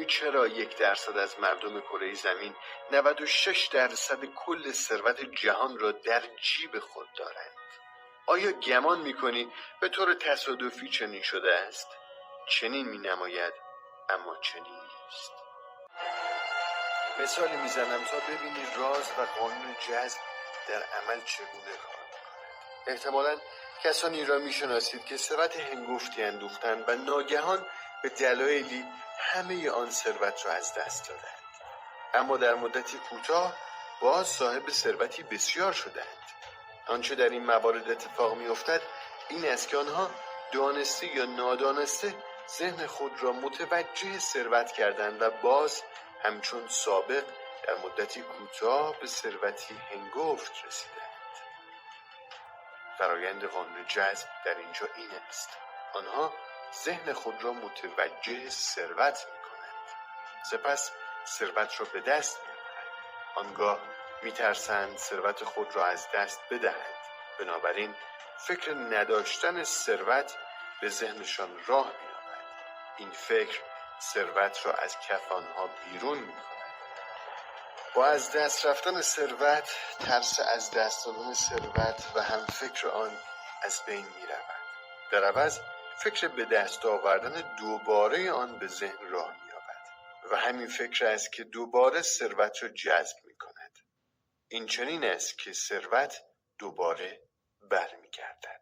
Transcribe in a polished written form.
میدونی چرا 1% از مردم کره زمین 96% کل ثروت جهان را در جیب خود دارند؟ آیا گمان میکنی به طور تصادفی چنین شده است؟ چنین مینماید اما چنین نیست. مثالی میزنم تا ببینی راز و قانون جذب در عمل چگونه کار میکند. احتمالاً کسانی را میشناسید که ثروت هنگفتی اندوختند و ناگهان به دلایلی همه آن ثروت را از دست دادند، اما در مدتی کوتاه باز صاحب ثروتی بسیار شدند. آنچه در این موارد اتفاق میافتد این است که آنها دانسته یا نادانسته ذهن خود را متوجه ثروت کردند و باز همچون سابق در مدتی کوتاه به ثروتی هنگفت رسیدند. فرایند قانون جذب در اینجا این است: آنها ذهن خود را متوجه ثروت می‌کنند، سپس ثروت را به دست می‌آورند. آنگاه می‌ترسند ثروت خود را از دست بدهند، بنابراین فکر نداشتن ثروت به ذهنشان راه می‌یابد. این فکر ثروت را از کف آنها بیرون می‌کند. با از دست رفتن ثروت، ترس از دست دادن ثروت و هم فکر آن از بین می‌رود. در عوض فکر به دست آوردن دوباره آن به ذهن راه می‌یابد و همین فکر است که دوباره ثروت را جذب می‌کند. این چنین است که ثروت دوباره برمیگردد.